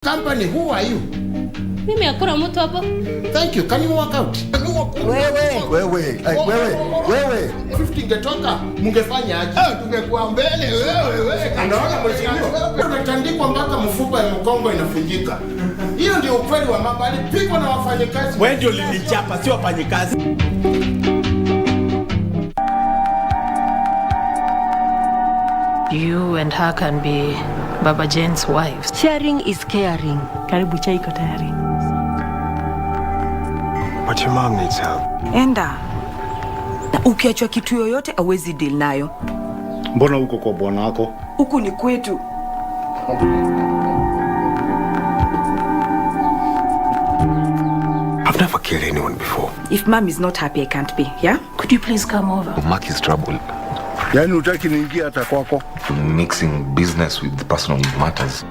Company, who are you? Mimi hakuna mtu hapo. Thank you. Can you walk out? Wewe. 50 ngetoka, mungefanya aje? Tungekuwa mbele wewe. Anaona mshindano. Unatandikwa mpaka mfupa ya mkongo inafunjika. Hiyo ndio ukweli wa mambo. Alipigwa na wafanyakazi. Wewe ndio ulinichapa, sio wafanyakazi. You and her can be Baba Jane's wives. Sharing is caring. Karibu chai iko tayari. But your mom needs help. Enda. Na ukiachwa kitu yoyote awezi deal nayo. Mbona uko kwa bwana wako? Huku ni kwetu. I've never killed anyone before. If mom is not happy, I can't be, yeah? Could you please come over? Mark is trouble. Yaani utaki niingie hata kwako? Mixing business with personal matters.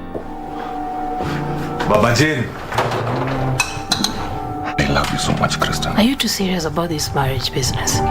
Baba Jane. I love you so much, Kristen. Are you too serious about this marriage business?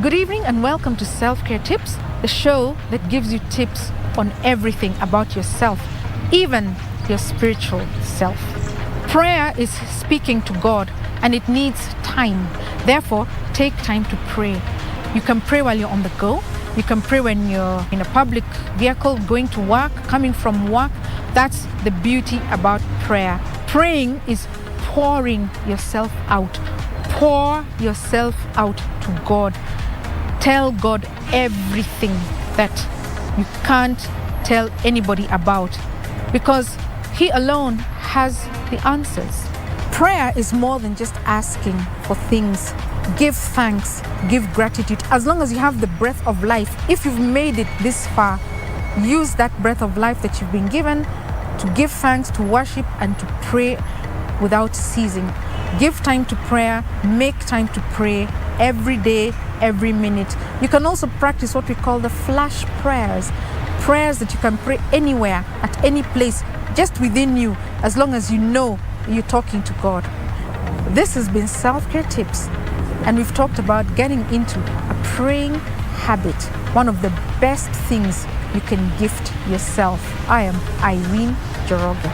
Good evening and welcome to Self-Care Tips, the show that gives you tips on everything about yourself, even your spiritual self. Prayer is speaking to God and it needs time. Therefore, take time to pray. You can pray while you're on the go. You can pray when you're in a public vehicle, going to work, coming from work. That's the beauty about prayer. Praying is pouring yourself out. Pour yourself out to God. Tell God everything that you can't tell anybody about, because He alone has the answers. Prayer is more than just asking for things. Give thanks, give gratitude. As long as you have the breath of life, if you've made it this far, use that breath of life that you've been given to give thanks, to worship, and to pray without ceasing. Give time to prayer, make time to pray every day, every minute. You can also practice what we call the flash prayers. Prayers that you can pray anywhere, at any place, just within you, as long as you know you're talking to God. This has been Self-Care Tips, and we've talked about getting into a praying habit, one of the best things you can gift yourself. I am Irene Joroga.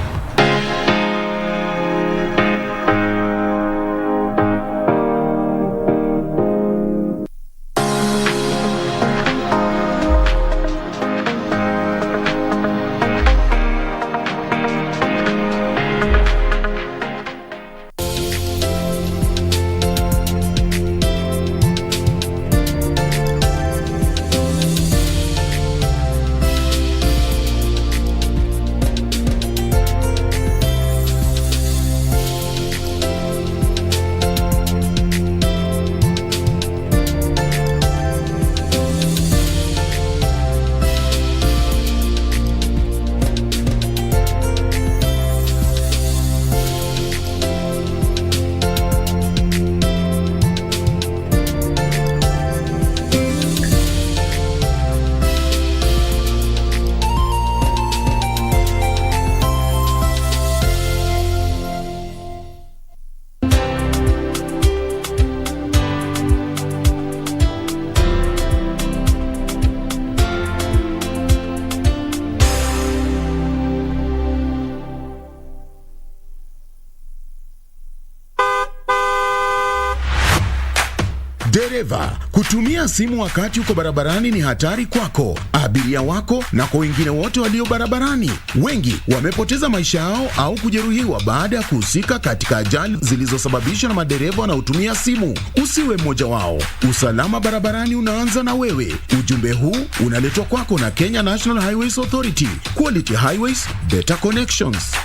Dereva, kutumia simu wakati uko barabarani ni hatari kwako, abiria wako na kwa wengine wote walio barabarani. Wengi wamepoteza maisha yao au kujeruhiwa baada ya kuhusika katika ajali zilizosababishwa na madereva wanaotumia simu. Usiwe mmoja wao. Usalama barabarani unaanza na wewe. Ujumbe huu unaletwa kwako na Kenya National Highways Authority. Quality Highways, Better Connections.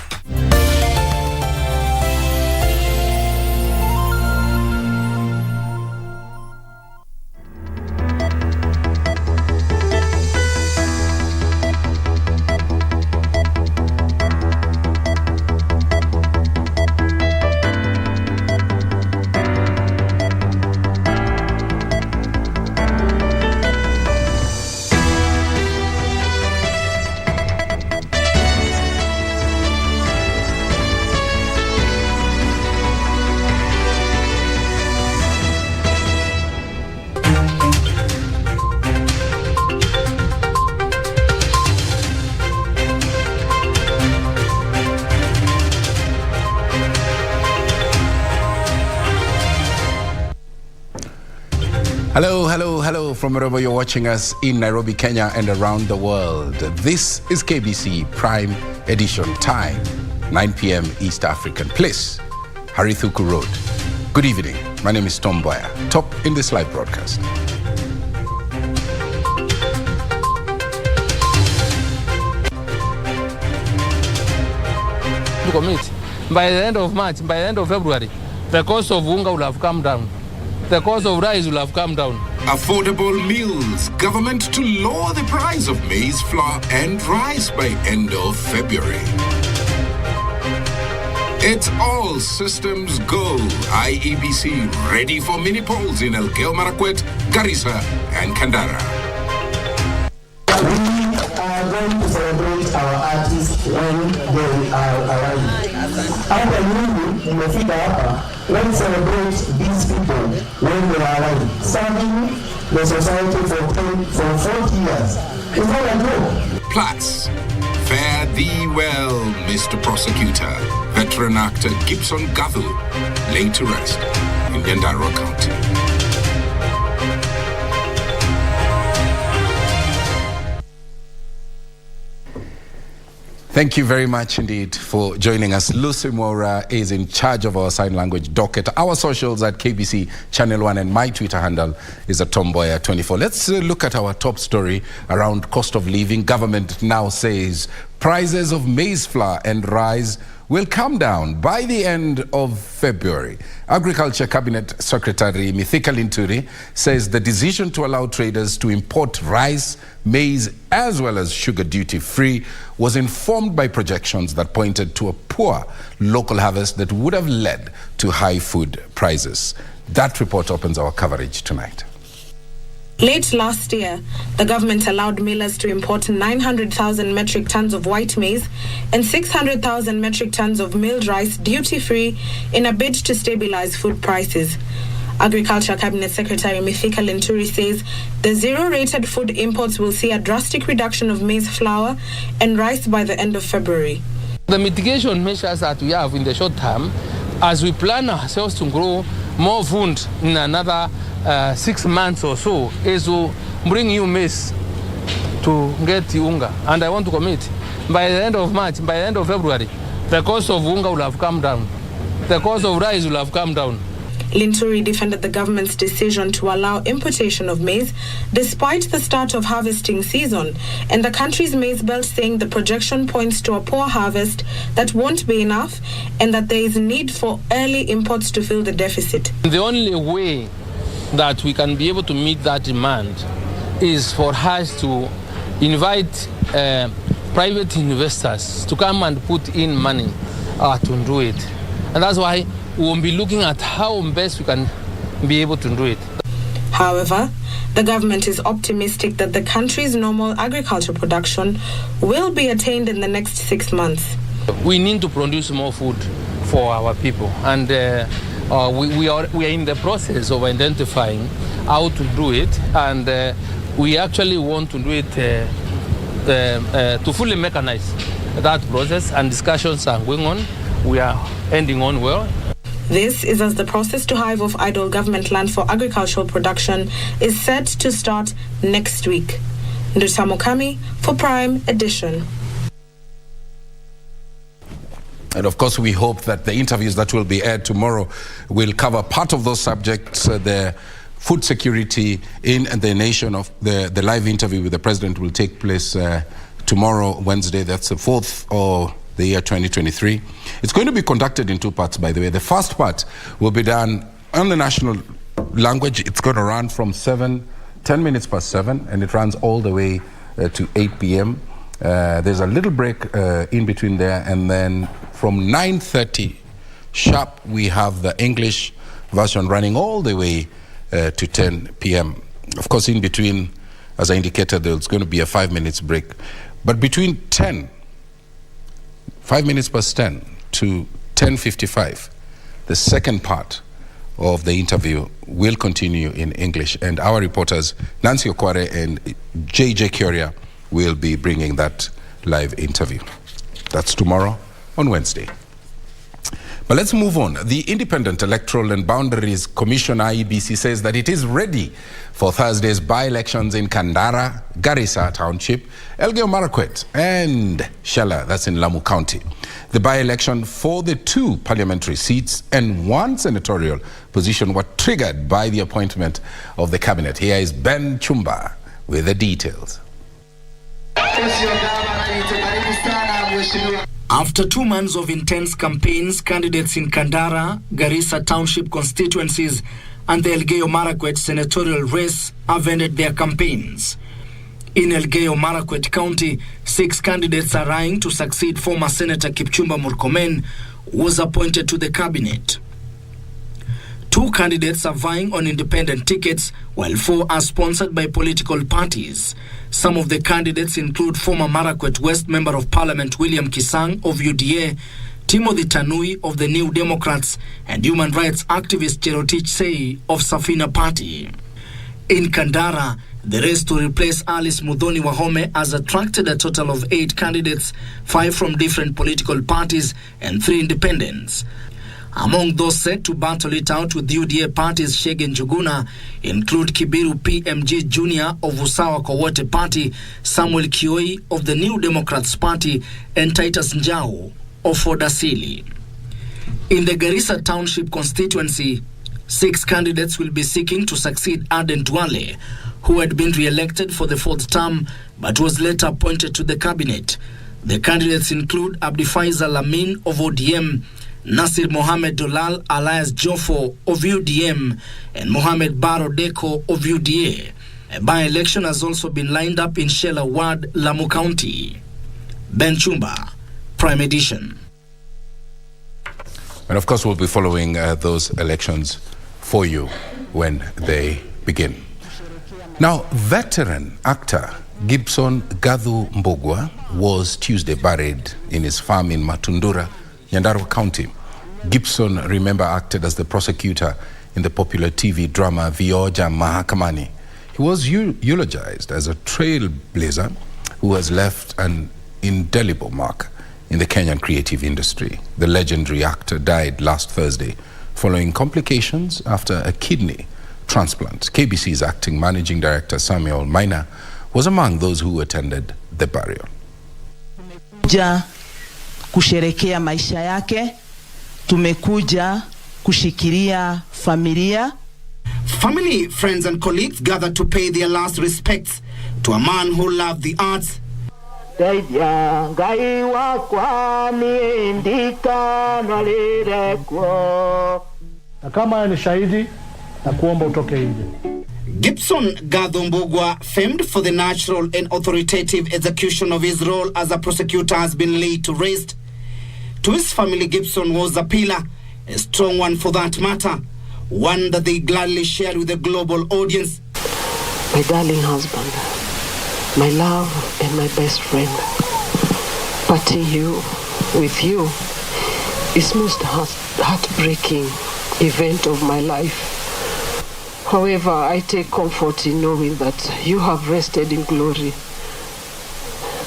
Hello from wherever you're watching us in Nairobi, Kenya and around the world. This is KBC Prime Edition. Time, 9 p.m. East African. Place, Harithuku Road. Good evening. My name is Mboya. Top in this live broadcast. To commit. By the end of March, by the end of February, the cost of unga will have come down. The cost of rice will have come down. Affordable meals. Government to lower the price of maize flour and rice by end of February. It's all systems go. IEBC ready for mini polls in Elgeyo Marakwet, Garissa and Kandara. We are going to celebrate our artists when they are arriving. Hapa Mungu imefika hapa, let's celebrate these people when they are arriving. Serving the society for 40 years. Is that a joke? Plus, fare thee well, Mr. Prosecutor. Veteran actor Gibson Gathu, laid to rest in Nyandarua County. Thank you very much indeed for joining us. Lucy Mora is in charge of our sign language docket. Our socials at KBC Channel 1 and my Twitter handle is at Mboya24. Let's look at our top story around cost of living. Government now says prices of maize flour and rice will come down by the end of February. Agriculture Cabinet Secretary Mithika Linturi says the decision to allow traders to import rice, maize, as well as sugar duty-free was informed by projections that pointed to a poor local harvest that would have led to high food prices. That report opens our coverage tonight. Late last year, the government allowed millers to import 900,000 metric tons of white maize and 600,000 metric tons of milled rice duty-free in a bid to stabilize food prices. Agriculture Cabinet Secretary Mithika Linturi says the zero-rated food imports will see a drastic reduction of maize flour and rice by the end of February. The mitigation measures that we have in the short term, as we plan ourselves to grow more food in another 6 months or so, is to bring you maize to get unga. And I want to commit, by the end of March, by the end of February, the cost of unga will have come down. The cost of rice will have come down. Linturi defended the government's decision to allow importation of maize despite the start of harvesting season and the country's maize belt, saying the projection points to a poor harvest that won't be enough and that there is need for early imports to fill the deficit. The only way that we can be able to meet that demand is for us to invite private investors to come and put in money to do it. And that's why we will be looking at how best we can be able to do it. However, the government is optimistic that the country's normal agriculture production will be attained in the next 6 months. We need to produce more food for our people, and we are in the process of identifying how to do it, and we actually want to do it to fully mechanize that process, and discussions are going on. We are ending on well. This is as the process to hive off idle government land for agricultural production is set to start next week. Nduta Mokami for Prime Edition. And of course, we hope that the interviews that will be aired tomorrow will cover part of those subjects, the food security in the nation. Of the live interview with the president will take place tomorrow, Wednesday. That's the 4th of the year 2023. It's going to be conducted in 2 parts, by the way. The first part will be done on the national language. It's going to run from 10 minutes past 7, and it runs all the way to 8 p.m. There's a little break in between there, and then from 9:30 sharp, we have the English version running all the way to 10 p.m. Of course, in between, as I indicated, there's going to be a 5 minutes break. But between 5 minutes past 10 to 10:55, the second part of the interview will continue in English, and our reporters Nancy Okware and JJ Curia will be bringing that live interview. That's tomorrow on Wednesday. But let's move on. The Independent Electoral and Boundaries Commission, IEBC, says that it is ready for Thursday's by-elections in Kandara, Garissa Township, Elgeyo Marakwet, and Shella, that's in Lamu County. The by-election for the 2 parliamentary seats and 1 senatorial position were triggered by the appointment of the cabinet. Here is Ben Chumba with the details. After 2 months of intense campaigns, candidates in Kandara, Garissa Township constituencies and the Elgeyo Marakwet senatorial race have ended their campaigns. In Elgeyo Marakwet County, 6 candidates are eyeing to succeed former Senator Kipchumba Murkomen, who was appointed to the cabinet. 2 candidates are vying on independent tickets, while 4 are sponsored by political parties. Some of the candidates include former Marakwet West Member of Parliament William Kisang of UDA, Timothy Tanui of the New Democrats, and human rights activist Cherotich Sei of Safina Party. In Kandara, the race to replace Alice Mudhoni Wahome has attracted a total of 8 candidates, 5 from different political parties and 3 independents. Among those set to battle it out with UDA parties Shege Njuguna include Kibiru PMG Jr. of Usawa Kowote Party, Samuel Kioi of the New Democrats Party, and Titus Njau of Fodasili. In the Garissa Township constituency, 6 candidates will be seeking to succeed Aden Duale, who had been re-elected for the 4th term but was later appointed to the cabinet. The candidates include Abdi Faisal Amin of ODM, Nasir Mohamed Dolal alias Jofo of UDM, and Mohamed Baro Deko of UDA. A by-election has also been lined up in Shella Ward, Lamu County. Ben Chumba, Prime Edition. And of course, we'll be following those elections for you when they begin. Now, veteran actor Gibson Gathu Mbogwa was Tuesday buried in his farm in Matundura, Nyandarua County. Gibson, remember, acted as the prosecutor in the popular TV drama Vioja Mahakamani. He was eulogized as a trailblazer who has left an indelible mark in the Kenyan creative industry. The legendary actor died last Thursday following complications after a kidney transplant. KBC's acting managing director Samuel Maina was among those who attended the burial. Tumekuja kusherekea maisha yake, tumekuja kushikilia familia. Family, friends and colleagues gathered to pay their last respects to a man who loved the arts. Kama ni shahidi na kuomba utoke nje. Gibson Gathu Mbogwa, famed for the natural and authoritative execution of his role as a prosecutor, has been laid to rest. To his family, Gibson was a pillar, a strong one for that matter, one that they gladly shared with the global audience. My darling husband, my love and my best friend, parting you with you is most heartbreaking event of my life. However, I take comfort in knowing that you have rested in glory,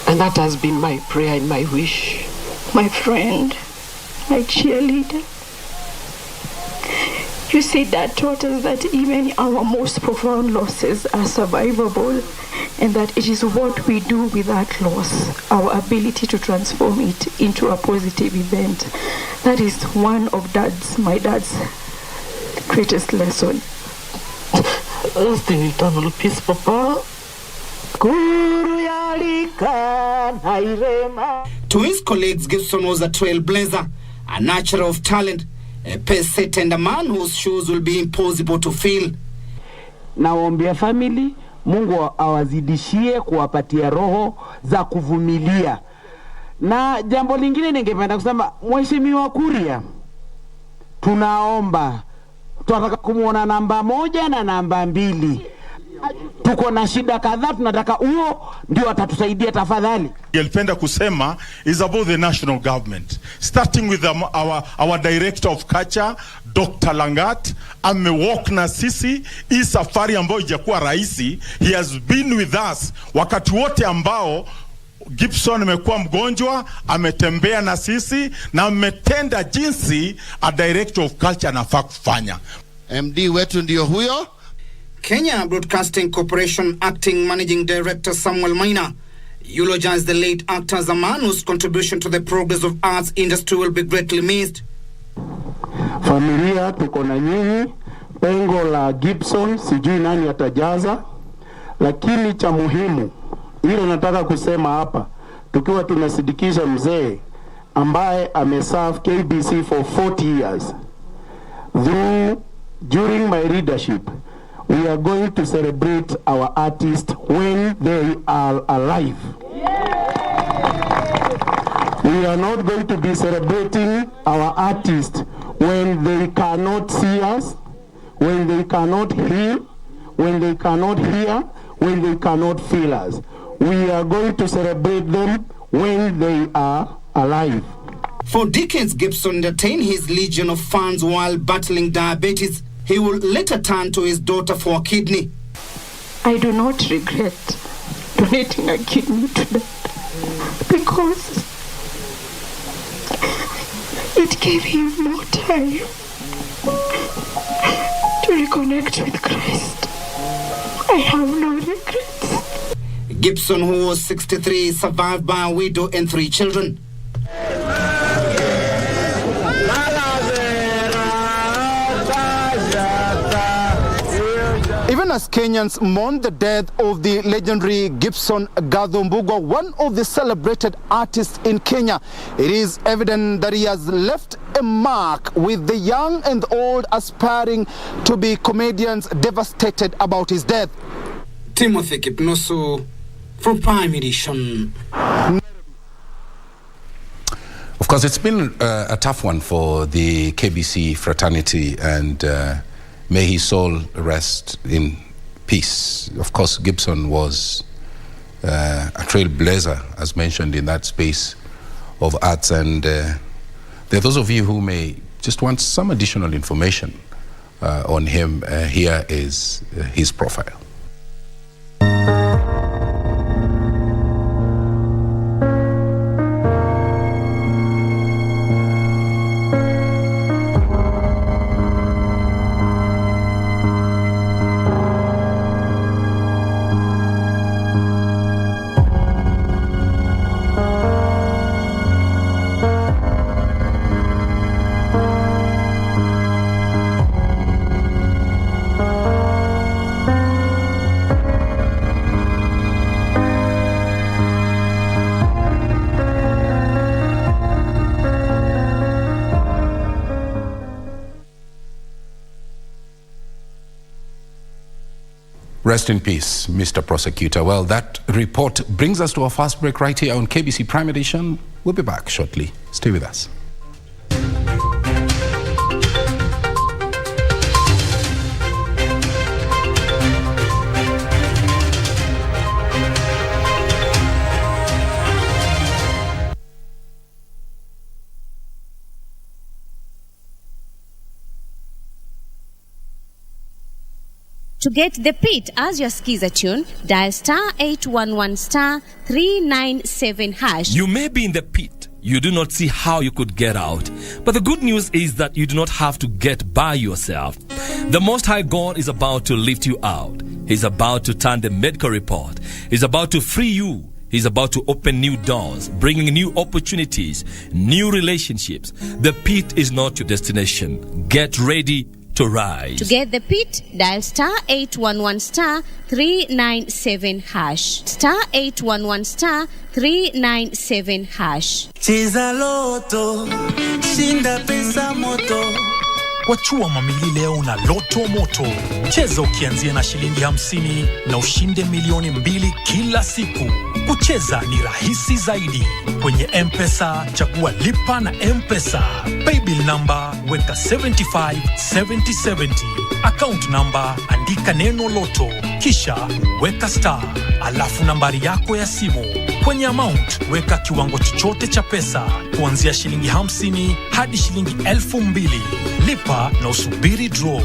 and that has been my prayer and my wish. My friend, my cheerleader, you said that taught us that even our most profound losses are survivable, and that it is what we do with that loss, our ability to transform it into a positive event. That is one of my dad's greatest lesson. Rest in eternal peace, Papa. To his colleagues, Gibson was a trailblazer, a nurturer of talent, a pace-setter and a man whose shoes will be impossible to fill. Naombea family, Mungu awazidishie kuwapatia roho za kuvumilia. Na jambo lingine ningependa kusema, Mheshimiwa Kuria, tunaomba, tunataka kumuona namba 1 na namba 2. Tuko na shida kadhaa, tunataka huo ndio atatusaidia tafadhali. Ningependa kusema is about the national government, starting with our director of culture, Dr. Langat. Amewalk na sisi hii safari ambayo ijakuwa rahisi. He has been with us wakati wote ambao Gibson amekuwa mgonjwa, ametembea na sisi na ametenda jinsi a director of culture anafaa kufanya. MD wetu ndio huyo. Kenya Broadcasting Corporation Acting Managing Director Samuel Maina eulogized the late actor as a man whose contribution to the progress of arts industry will be greatly missed. Familia tuko na nyinyi, pengo la Gibson sijui nani atajaza, lakini cha muhimu ile nataka kusema hapa, tukiwa tunasidikisha mzee ambaye ameserve KBC for 40 years. During my leadership, we are going to celebrate our artists when they are alive. We are not going to be celebrating our artists when they cannot see us, when they cannot hear, when they cannot hear, when they cannot feel us. We are going to celebrate them when they are alive. For decades, Gibson entertained his legion of fans while battling diabetes. He will later turn to his daughter for a kidney. I do not regret donating a kidney to them because it gave him more time to reconnect with Christ. I have no regrets. Gibson, who was 63, survived by a widow and 3 children. Even as Kenyans mourn the death of the legendary Gibson Gathu, one of the celebrated artists in Kenya, it is evident that he has left a mark, with the young and old aspiring to be comedians devastated about his death. Timothy Kipnoso for Prime Edition. Of course, it's been a tough one for the KBC fraternity, and may his soul rest in peace. Of course, Gibson was a trailblazer, as mentioned, in that space of arts, and there are those of you who may just want some additional information on him. Here is his profile. Rest in peace, Mr. Prosecutor. Well, that report brings us to our first break right here on KBC Prime Edition. We'll be back shortly. Stay with us. To get the pit as your skiza tune, dial *811 *397#. You may be in the pit. You do not see how you could get out. But the good news is that you do not have to get by yourself. The Most High God is about to lift you out. He's about to turn the medical report. He's about to free you. He's about to open new doors, bringing new opportunities, new relationships. The pit is not your destination. Get ready to rise. To get the pit, dial *811 *397#. *811 *397#. Cheza loto, shinda pesa moto. Wachua mamili leo na loto moto. Cheza ukianzia na shilingi 50 na ushinde milioni 2 kila siku. Kucheza ni rahisi zaidi. Kwenye M-Pesa, chagua lipa na M-Pesa. Paybill number, weka 757070. Account number, andika neno loto. Kisha, weka star. Alafu nambari yako ya simu. Kwenye amount, weka kiwango chochote cha pesa. Kuanzia shilingi 50 hadi shilingi 2000. Lipa hapa na usubiri draw.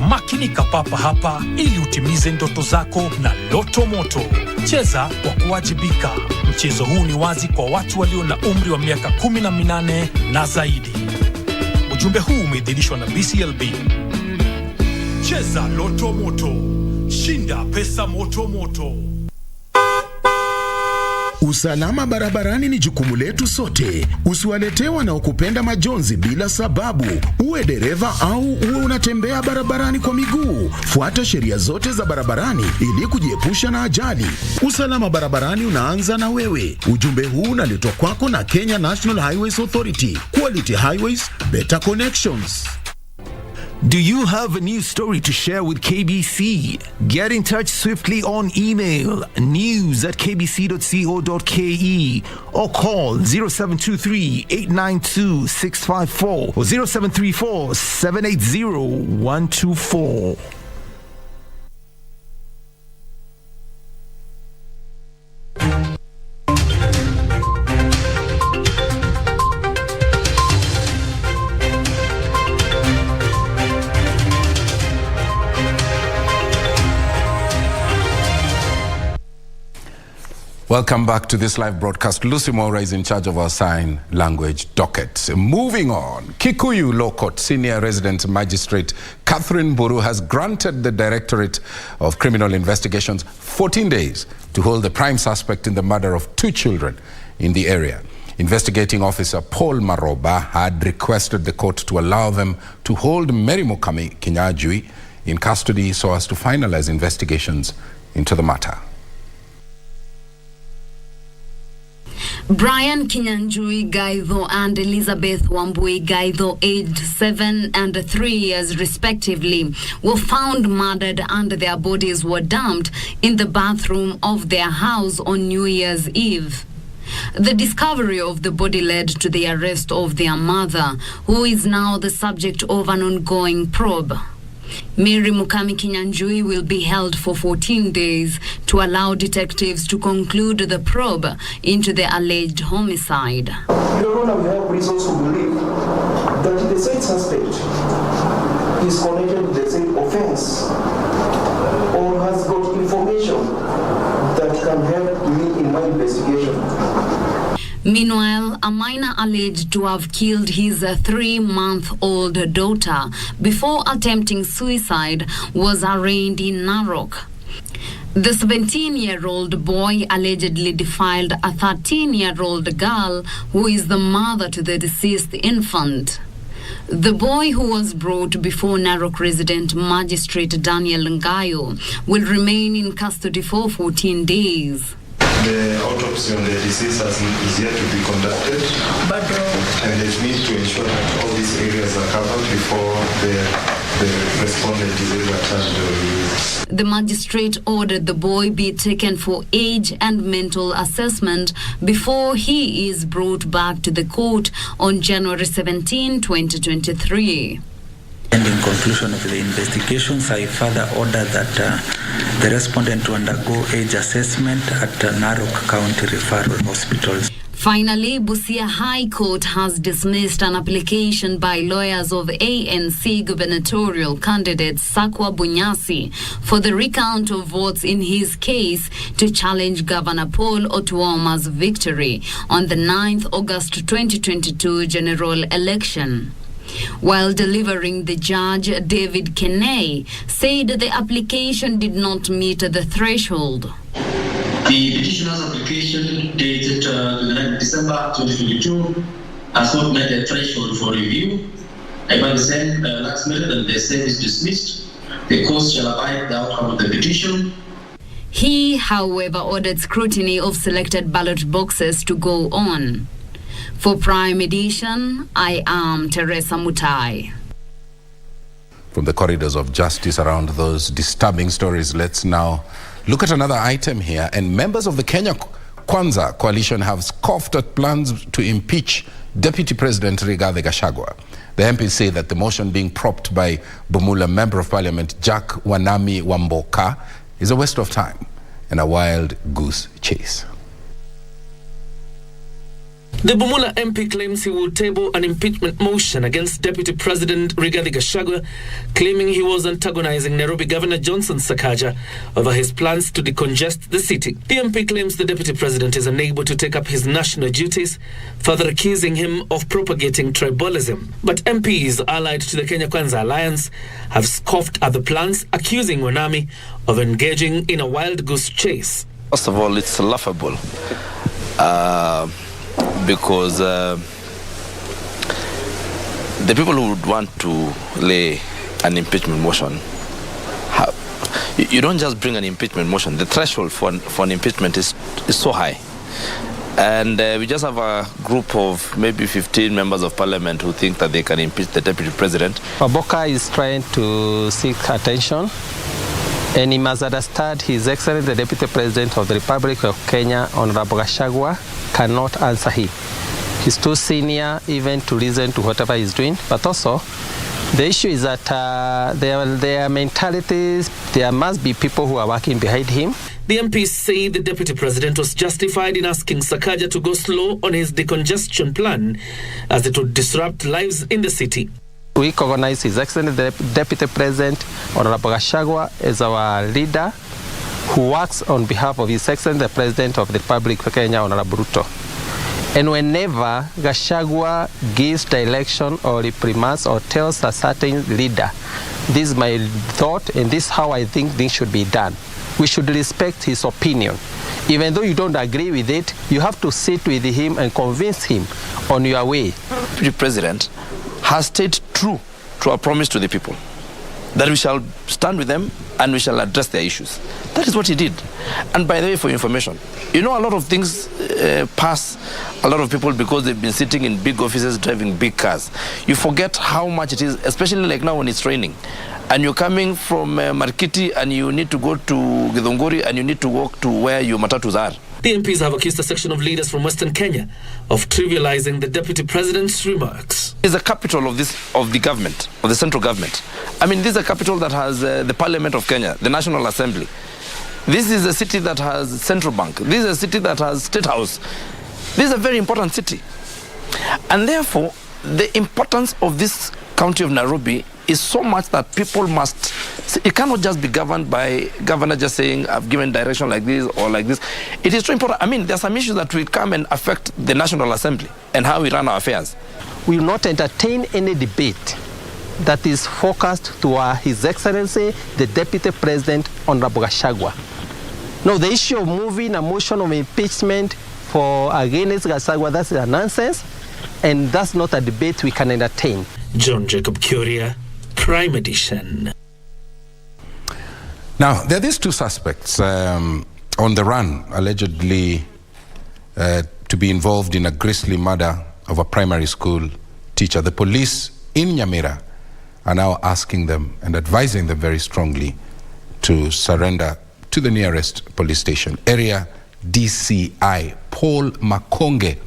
Makinika papa hapa ili utimize ndoto zako na Loto Moto. Cheza kwa kuwajibika. Mchezo huu ni wazi kwa watu walio na umri wa miaka 18 na zaidi. Ujumbe huu umeidhinishwa na BCLB. Cheza Loto Moto. Shinda pesa moto moto. Usalama barabarani ni jukumu letu sote. Usiwaletee wanaokupenda majonzi bila sababu. Uwe dereva au uwe unatembea barabarani kwa miguu, fuata sheria zote za barabarani ili kujiepusha na ajali. Usalama barabarani unaanza na wewe. Ujumbe huu unaletwa kwako na Kenya National Highways Authority. Quality Highways, better connections. Do you have a news story to share with KBC? Get in touch swiftly on email news@kbc.co.ke or call 0723-892-654 or 0734-780-124. Welcome back to this live broadcast. Lucy Moura is in charge of our sign language docket. Moving on, Kikuyu Law Court Senior Resident Magistrate Catherine Buru has granted the Directorate of Criminal Investigations 14 days to hold the prime suspect in the murder of 2 children in the area. Investigating Officer Paul Maroba had requested the court to allow them to hold Mary Mukami Kinyajui in custody so as to finalize investigations into the matter. Brian Kinyanjui Gathu and Elizabeth Wambui Gathu, aged 7 and 3 years respectively, were found murdered and their bodies were dumped in the bathroom of their house on New Year's Eve. The discovery of the body led to the arrest of their mother, who is now the subject of an ongoing probe. Mary Mukami Kinyanjui will be held for 14 days to allow detectives to conclude the probe into the alleged homicide. Your Honor, we have reasons to believe that the said suspect is connected with the said offense or has got information that can help me in my investigation. Meanwhile, a minor alleged to have killed his 3-month-old daughter before attempting suicide was arraigned in Narok. The 17-year-old boy allegedly defiled a 13-year-old girl who is the mother to the deceased infant. The boy, who was brought before Narok resident magistrate Daniel Ngayo, will remain in custody for 14 days. The autopsy on the deceased is yet to be conducted, and there's need to ensure that all these areas are covered before the respondent is able to attend the release. The magistrate ordered the boy be taken for age and mental assessment before he is brought back to the court on January 17, 2023. And in conclusion of the investigations, I further order that the respondent to undergo age assessment at Narok County Referral Hospitals. Finally, Busia High Court has dismissed an application by lawyers of ANC gubernatorial candidate Sakwa Bunyasi for the recount of votes in his case to challenge Governor Paul Otuoma's victory on the 9th August 2022 general election. While delivering, the judge, David Kenay, said the application did not meet the threshold. The petitioner's application dated 9 December 2022 has not met the threshold for review. I find the same last minute and the same is dismissed. The court shall abide the outcome of the petition. He, however, ordered scrutiny of selected ballot boxes to go on. For Prime Edition, I am Teresa Mutai. From the corridors of justice around those disturbing stories, let's now look at another item here. And members of the Kenya Kwanza coalition have scoffed at plans to impeach Deputy President Rigathi Gachagua. The MPs say that the motion being propped by Bumula Member of Parliament Jack Wanami Wamboka is a waste of time and a wild goose chase. The Bumula MP claims he will table an impeachment motion against Deputy President Rigathi Gachagua, claiming he was antagonizing Nairobi Governor Johnson Sakaja over his plans to decongest the city. The MP claims the Deputy President is unable to take up his national duties, further accusing him of propagating tribalism. But MPs allied to the Kenya Kwanza Alliance have scoffed at the plans, accusing Wanami of engaging in a wild goose chase. First of all, it's laughable. Because the people who would want to lay an impeachment motion, you don't just bring an impeachment motion. The threshold for an impeachment is so high. And we just have a group of maybe 15 members of parliament who think that they can impeach the deputy president. Waboka is trying to seek attention, and he must understand His Excellency the Deputy President of the Republic of Kenya, Honorable Gachagua, cannot answer him. He's too senior even to listen to whatever he's doing. But also, the issue is that their mentalities, there must be people who are working behind him. The MPs say the Deputy President was justified in asking Sakaja to go slow on his decongestion plan, as it would disrupt lives in the city. We recognize His Excellency the Deputy President, Honorable Gachagua, as our leader who works on behalf of His Excellency the President of the Republic of Kenya, Honorable Ruto. And whenever Gachagua gives direction or reprimands or tells a certain leader, this is my thought and this is how I think things should be done, we should respect his opinion. Even though you don't agree with it, you have to sit with him and convince him on your way. The President has stayed true to our promise to the people, that we shall stand with them and we shall address their issues. That is what he did. And by the way, for information, you know, a lot of things pass a lot of people because they've been sitting in big offices driving big cars. You forget how much it is, especially like now when it's raining and you're coming from Markiti and you need to go to Githunguri and you need to walk to where your matatus are. The MPs have accused a section of leaders from Western Kenya of trivializing the Deputy President's remarks. It's the capital of the government, of the central government. I mean, this is a capital that has the Parliament of Kenya, the National Assembly. This is a city that has Central Bank. This is a city that has State House. This is a very important city. And therefore, the importance of this county of Nairobi is so much that people must, it cannot just be governed by governor just saying, I've given direction like this or like this. It is so important. I mean, there are some issues that will come and affect the National Assembly and how we run our affairs. We will not entertain any debate that is focused to His Excellency, the Deputy President, Honorable Gachagua. No, the issue of moving a motion of impeachment for against Gachagua, that's a nonsense, and that's not a debate we can entertain. John Jacob Curia, Prime Edition. Now, there are these two suspects on the run, allegedly to be involved in a grisly murder of a primary school teacher. The police in Nyamira are now asking them and advising them very strongly to surrender to the nearest police station. Area DCI Paul Makonge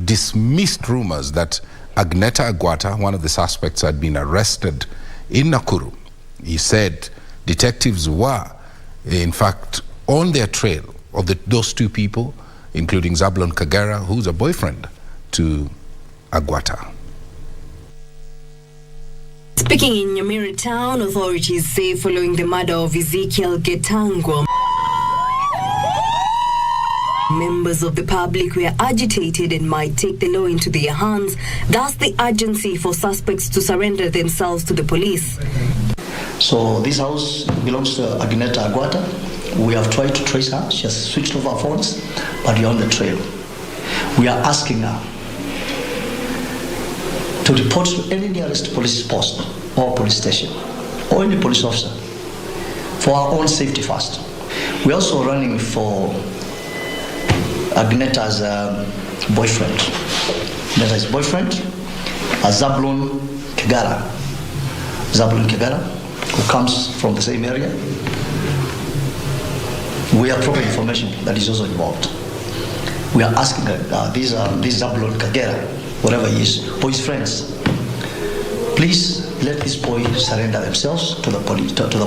dismissed rumors that Agneta Agwata, one of the suspects, had been arrested in Nakuru. He said detectives were, in fact, on their trail of those two people, including Zablon Kagera, who's a boyfriend to Agwata. Speaking in Nyamira town, authorities say following the murder of Ezekiel Getangwa, members of the public were agitated and might take the law into their hands. Thus, the urgency for suspects to surrender themselves to the police. So this house belongs to Agneta Agwata. We have tried to trace her. She has switched off her phones, but we're on the trail. We are asking her to report to any nearest police post or police station or any police officer for our own safety first. We're also running for Agneta's boyfriend. Agneta's boyfriend, Zablon Kagera. Zablon Kagera, who comes from the same area. We have proper information that is also involved. We are asking this Zablon Kagera, whatever he is, for his friends, please let this boy surrender themselves to the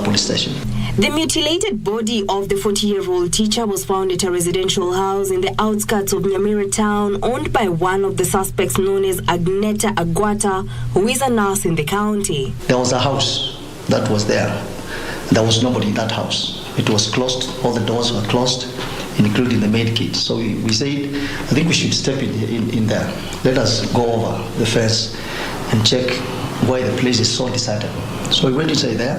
police station. The mutilated body of the 40-year-old teacher was found at a residential house in the outskirts of Nyamira town, owned by one of the suspects known as Agneta Agwata, who is a nurse in the county. There was a house that was there. There was nobody in that house. It was closed. All the doors were closed, including the maid kit. So we said, I think we should step in there. Let us go over the fence and check why the place is so deserted. So we went inside there,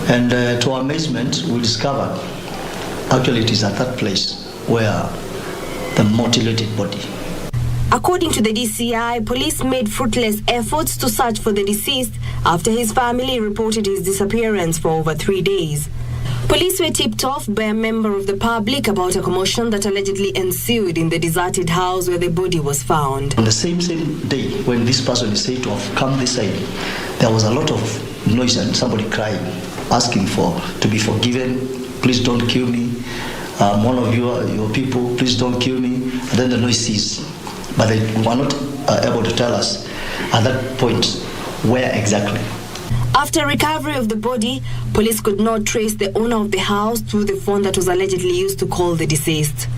and to our amazement, we discovered actually it is at that place where the mutilated body. According to the DCI, police made fruitless efforts to search for the deceased after his family reported his disappearance for over 3 days. Police were tipped off by a member of the public about a commotion that allegedly ensued in the deserted house where the body was found. On the same day, when this person is said to have come this side, there was a lot of noise and somebody crying, asking to be forgiven. Please don't kill me. One of your people, please don't kill me. And then the noise ceased. But they were not able to tell us at that point where exactly. After recovery of the body, police could not trace the owner of the house through the phone that was allegedly used to call the deceased.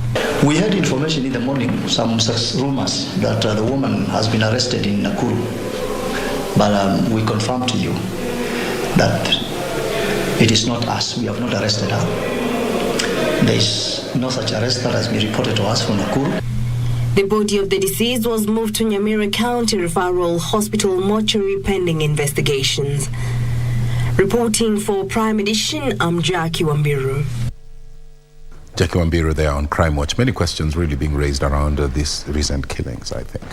We had information in the morning, some such rumors that the woman has been arrested in Nakuru. But we confirm to you that it is not us. We have not arrested her. There is no such arrest that has been reported to us from Nakuru. The body of the deceased was moved to Nyamira County Referral Hospital mortuary pending investigations. Reporting for Prime Edition, I'm Jackie Wambiru. Jackie Wambiru there on Crime Watch. Many questions really being raised around these recent killings, I think.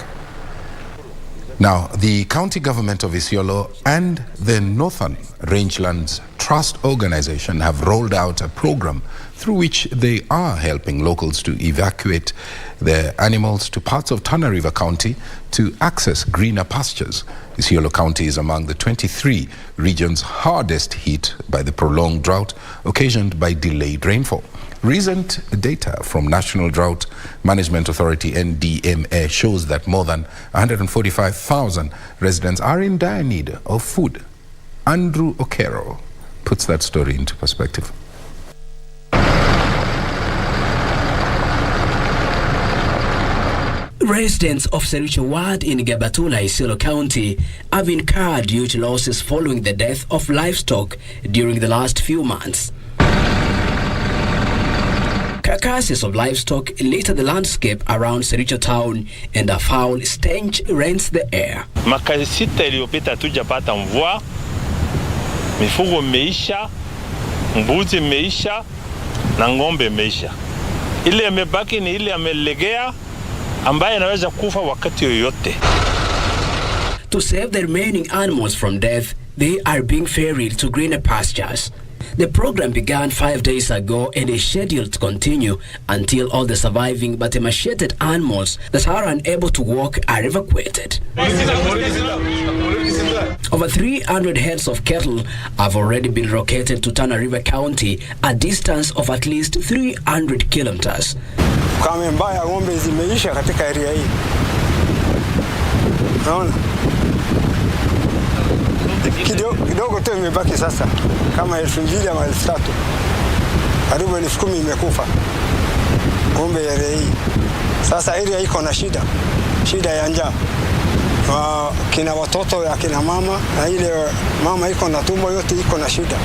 Now, the county government of Isiolo and the Northern Rangelands Trust Organization have rolled out a program through which they are helping locals to evacuate their animals to parts of Tana River County to access greener pastures. Isiolo County is among the 23 regions hardest hit by the prolonged drought occasioned by delayed rainfall. Recent data from National Drought Management Authority NDMA shows that more than 145,000 residents are in dire need of food. Andrew Okero puts that story into perspective. Residents of Sericho Ward in Gabatula, Isiolo County have incurred huge losses following the death of livestock during the last few months. Carcasses of livestock litter the landscape around Sericho town, and a foul stench rents the air. Mwaka sita iliyopita hatujapata mvua, mifugo imeisha, mbuzi imeisha na ng'ombe imeisha. Ile imebaki ni ile amelegea ambaye anaweza kufa wakati yoyote. To save the remaining animals from death, they are being ferried to greener pastures. The program began 5 days ago and is scheduled to continue until all the surviving but emaciated animals that are unable to walk are evacuated. Over 300 heads of cattle have already been relocated to Tana River County, a distance of at least 300 kilometers. Kama mbaya ng'ombe zimeisha katika area hii. Naona kidogo tu imebaki sasa kama 2,000 ama 3,000. Karibu 10,000 imekufa ng'ombe ya area hii. Sasa area iko na shida ya njaa. Kina watoto ya kina mama na ile mama iko na tumbo yote iko na shida.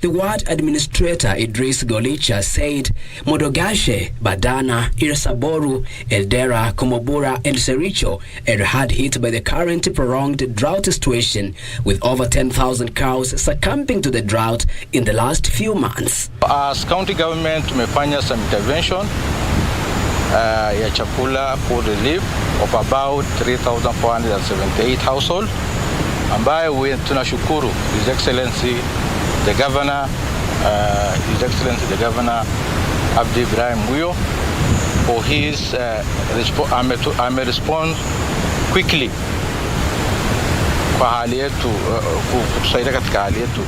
The ward administrator Idris Golicha said Modogashe, Badana, Irasaboru, Eldera, Komobura and Sericho are hard hit by the current prolonged drought situation, with over 10,000 cows succumbing to the drought in the last few months. As county government tumefanya some intervention ya chakula food relief of about 3,478 households, ambaye tunashukuru His Excellency the Governor, Abdi Ibrahim Mbuya, for his respond quickly kwa hali yetu, kutusaidia katika hali yetu.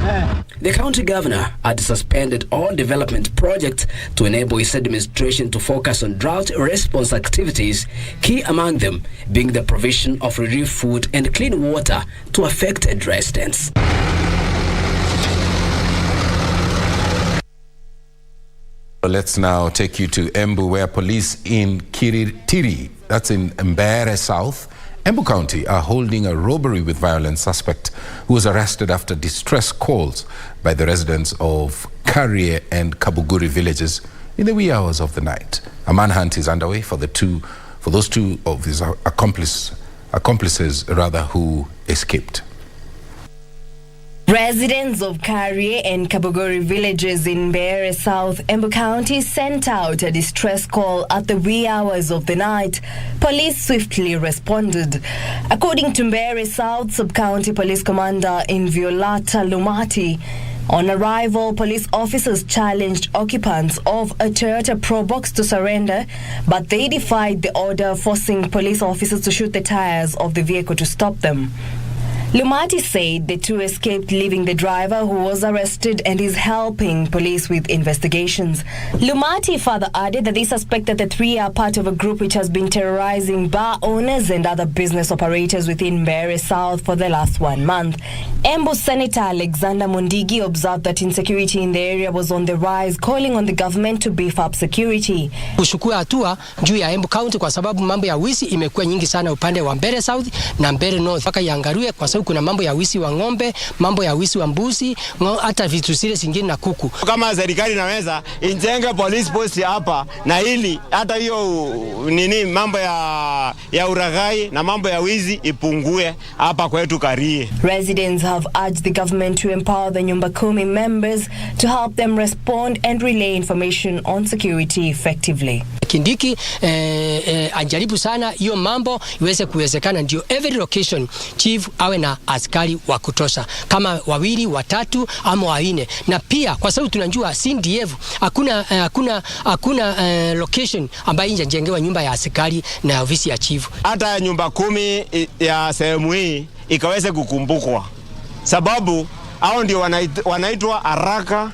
The county governor had suspended all development projects to enable his administration to focus on drought response activities, key among them being the provision of relief food and clean water to affected residents. Let's now take you to Embu, where police in Kiritiri, that's in Mboya South, Embu County, are holding a robbery with violence suspect who was arrested after distress calls by the residents of Karie and Kabuguri villages in the wee hours of the night. A manhunt is underway for those two of his accomplices who escaped. Residents of Karie and Kabuguri villages in Mboya South, Embu County sent out a distress call at the wee hours of the night. Police swiftly responded. According to Mboya South Sub-County Police Commander in Violata Lumati, on arrival, police officers challenged occupants of a Toyota Probox to surrender, but they defied the order, forcing police officers to shoot the tires of the vehicle to stop them. Lumati said the two escaped, leaving the driver, who was arrested and is helping police with investigations. Lumati further added that they suspect that the three are part of a group which has been terrorizing bar owners and other business operators within Mboya South for the last 1 month. Embu Senator Alexander Mundigi observed that insecurity in the area was on the rise, calling on the government to beef up security. Kuchukua hatua juu ya Embu County kwa sababu mambo ya wizi imekuwa nyingi sana upande wa Mboya South na Mboya North. Mpaka iangaliwe kwa sababu kuna mambo ya wizi wa ng'ombe, mambo ya wizi wa mbuzi, hata vitu zile zingine na kuku. Kama serikali inaweza ijenge police post hapa na ili hata hiyo mambo ya uraghai na mambo ya wizi ipungue hapa kwetu Karie. Residents have urged the government to empower the Nyumba Kumi members to help them respond and relay information on security effectively. Kindiki ajaribu sana hiyo mambo iweze kuwezekana, ndio every location chief awe na askari wa kutosha kama 2, 3 ama 4, na pia kwa sababu tunajua CDF hakuna location ambayo ingejengewa nyumba ya askari na ofisi ya chief. Hata Nyumba Kumi ya sehemu hii ikaweze kukumbukwa, sababu hao ndio wanaitwa haraka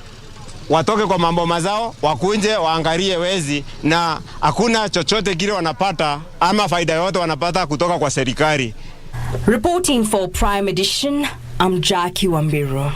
watoke kwa mambo mazao, wakunje waangalie wezi, na hakuna chochote kile wanapata ama faida yote wanapata kutoka kwa serikali. Reporting for Prime Edition, I'm Jackie Wambiro.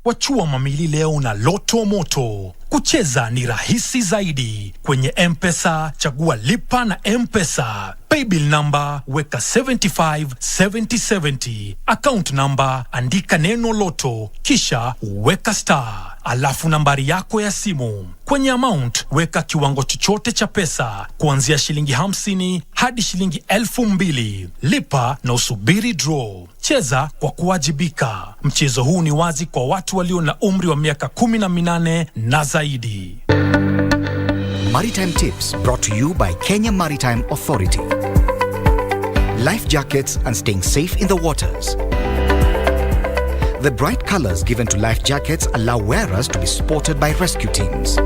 Wachua mamili leo na loto moto. Kucheza ni rahisi zaidi. Kwenye M-Pesa, chagua lipa na M-Pesa. Paybill number, weka 757070. Account number, andika neno loto, kisha weka star. Alafu nambari yako ya simu. Kwenye amount, weka kiwango chochote cha pesa, kuanzia shilingi 50 hadi shilingi 2000. Lipa na usubiri draw. Cheza kwa kuwajibika. Mchezo huu ni wazi kwa watu walio na umri wa miaka 18 na zaidi. Maritime Tips brought to you by Kenya Maritime Authority. Life jackets and staying safe in the waters. The bright colors given to life jackets allow wearers to be spotted by rescue teams.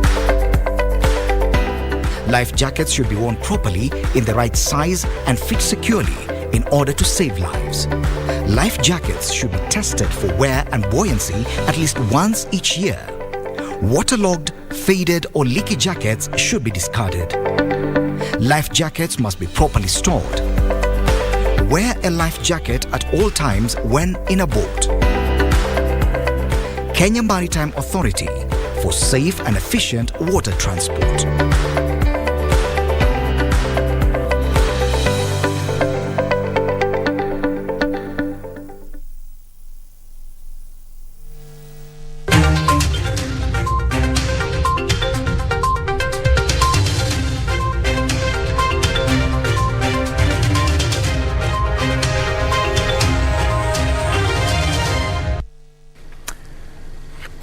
Life jackets should be worn properly in the right size and fit securely in order to save lives. Life jackets should be tested for wear and buoyancy at least once each year. Waterlogged, faded or leaky jackets should be discarded. Life jackets must be properly stored. Wear a life jacket at all times when in a boat. Kenya Maritime Authority for safe and efficient water transport.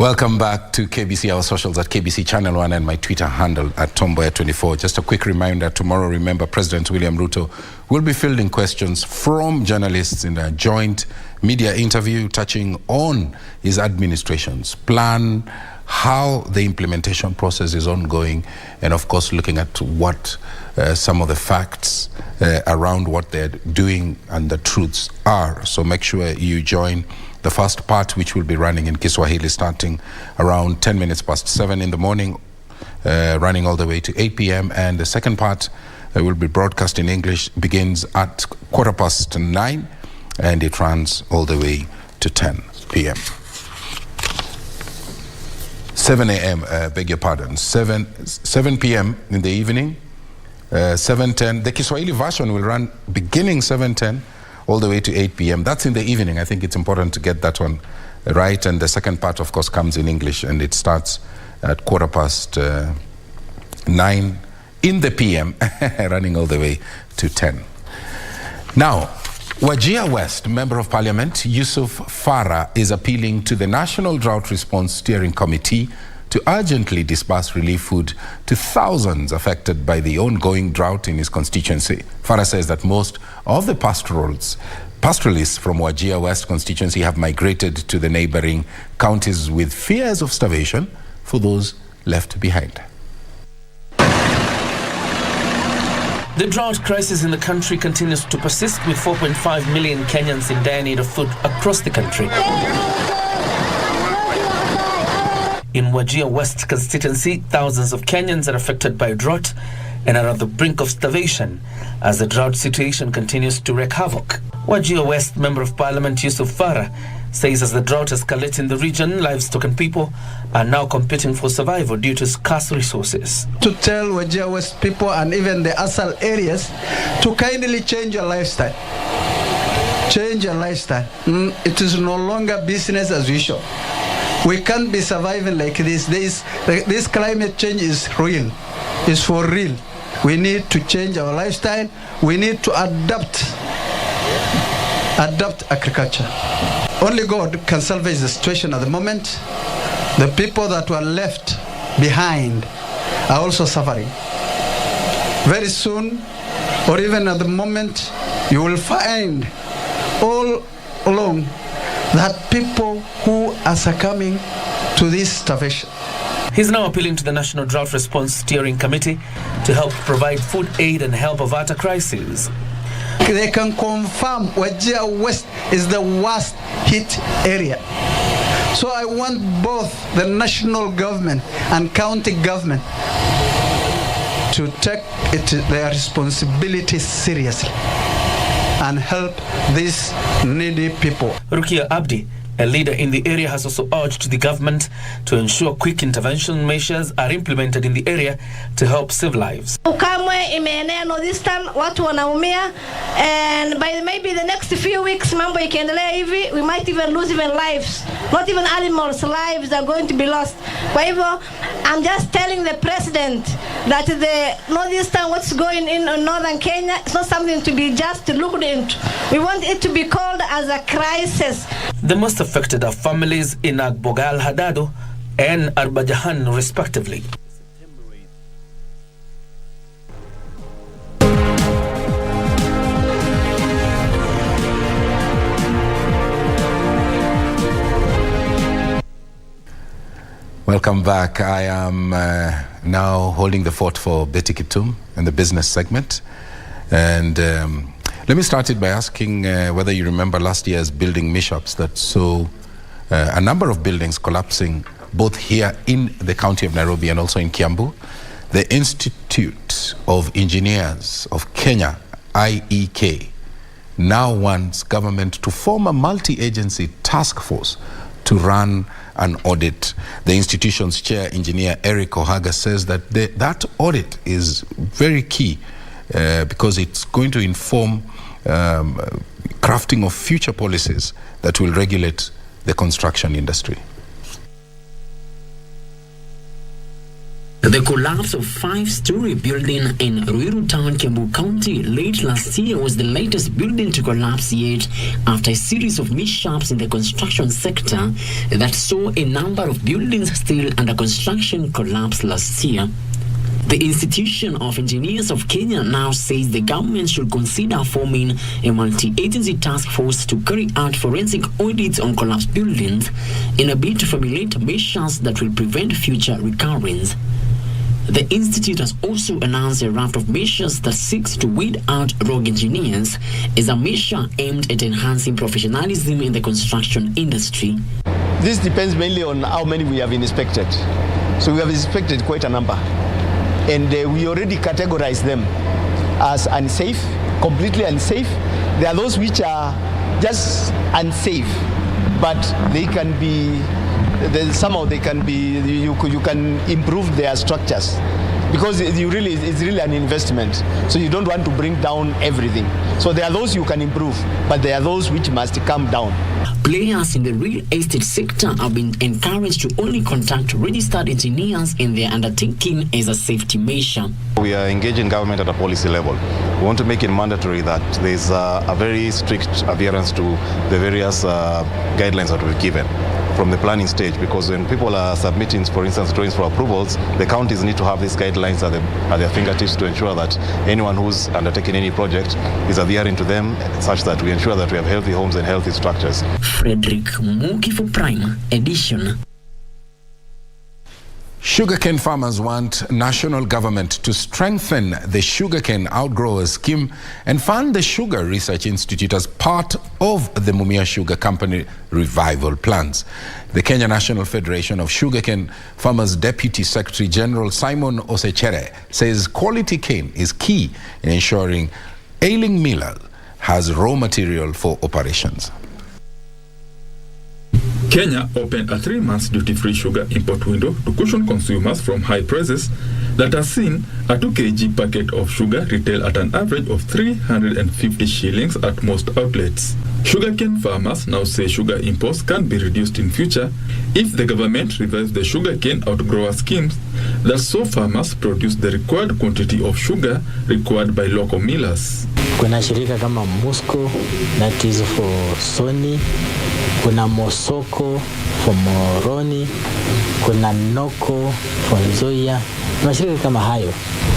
Welcome back to KBC, our socials at KBC Channel 1 and my Twitter handle at Mboya24. Just a quick reminder, tomorrow, remember, President William Ruto will be fielding questions from journalists in a joint media interview touching on his administration's plan, how the implementation process is ongoing, and of course looking at what some of the facts around what they're doing and the truths are. So make sure you join the first part, which will be running in Kiswahili starting around 10 minutes past 7 in the morning, running all the way to 8 p.m. And the second part will be broadcast in English, begins at 9:15, and it runs all the way to 10 p.m. 7 a.m., beg your pardon, 7 p.m. in the evening, 7:10. The Kiswahili version will run beginning 7:10 all the way to 8 p.m. That's in the evening. I think it's important to get that one right. And the second part, of course, comes in English, and it starts at 9:15 in the p.m., running all the way to 10. Now, Wajir West, Member of Parliament Yusuf Farah, is appealing to the National Drought Response Steering Committee to urgently disburse relief food to thousands affected by the ongoing drought in his constituency. Farah says that most of the pastoralists from Wajir West constituency have migrated to the neighboring counties with fears of starvation for those left behind. The drought crisis in the country continues to persist, with 4.5 million Kenyans in dire need of food across the country. In Wajir West constituency, thousands of Kenyans are affected by drought and are at the brink of starvation as the drought situation continues to wreak havoc. Wajir West Member of Parliament Yusuf Farah says as the drought escalates in the region, livestock and people are now competing for survival due to scarce resources. To tell Wajir West people and even the ASAL areas to kindly change your lifestyle. Change your lifestyle. It is no longer business as usual. We can't be surviving like this. This climate change is real. It's for real. We need to change our lifestyle. We need to adapt agriculture. Only God can salvage the situation at the moment. The people that were left behind are also suffering. Very soon, or even at the moment, you will find all along that people who are succumbing to this starvation. He's now appealing to the National Drought Response Steering Committee to help provide food aid and help avert a crisis. They can confirm Wajir West is the worst hit area. So I want both the national government and county government to take their responsibility seriously and help these needy people. Rukia Abdi, a leader in the area, has also urged the government to ensure quick intervention measures are implemented in the area to help save lives. Ukamwe imeenea northeastern, watu wanaumia, and by maybe the next few weeks mambo ikiendelea hivi, we might even lose even lives. Not even animals' lives are going to be lost. Kwa hivyo, I'm just telling the president that the northeastern, what's going in northern Kenya, it's not something to be just looked into. We want it to be called as a crisis. The most affected are families in Agbogal Hadado and Arbajahan, respectively. Welcome back. I am now holding the fort for Betty Kitum in the business segment. And let me start it by asking whether you remember last year's building mishaps that saw a number of buildings collapsing both here in the county of Nairobi and also in Kiambu. The Institute of Engineers of Kenya, IEK, now wants government to form a multi-agency task force to run an audit. The institution's chair, engineer Eric Ohaga, says that that audit is very key because it's going to inform crafting of future policies that will regulate the construction industry. The collapse of 5-story building in Ruiru Town, Embu County late last year was the latest building to collapse yet after a series of mishaps in the construction sector that saw a number of buildings still under construction collapse last year. The Institution of Engineers of Kenya now says the government should consider forming a multi-agency task force to carry out forensic audits on collapsed buildings in a bid to formulate measures that will prevent future recurrence. The Institute has also announced a raft of measures that seeks to weed out rogue engineers as a measure aimed at enhancing professionalism in the construction industry. This depends mainly on how many we have inspected. So we have inspected quite a number. And we already categorize them as unsafe, completely unsafe. There are those which are just unsafe, but they can be, somehow they can be, you can improve their structures. Because it's really an investment. So you don't want to bring down everything. So there are those you can improve, but there are those which must come down. Players in the real estate sector have been encouraged to only contact registered engineers in their undertaking as a safety measure. We are engaging government at a policy level. We want to make it mandatory that there's a very strict adherence to the various guidelines that we've given from the planning stage, because when people are submitting, for instance, drawings for approvals, the counties need to have these guidelines at their fingertips to ensure that anyone who's undertaking any project is adhering to them, such that we ensure that we have healthy homes and healthy structures. Frederick Muki for Prime Edition. Sugarcane farmers want national government to strengthen the sugarcane outgrowers scheme and fund the Sugar Research Institute as part of the Mumia Sugar Company revival plans. The Kenya National Federation of Sugarcane Farmers Deputy Secretary General Simon Osechere says quality cane is key in ensuring ailing miller has raw material for operations. Kenya opened a 3-month duty-free sugar import window to caution consumers from high prices that are seen a 2 kg packet of sugar retail at an average of 350 shillings at most outlets. Sugarcane farmers now say sugar imports can be reduced in future if the government revives the sugarcane outgrower schemes that saw farmers produce the required quantity of sugar required by local millers. Kuna shirika kama Musco, that is for Sony, kuna Mosoko for Moroni, kuna Noko for Nzoia. Mashirika kama hayo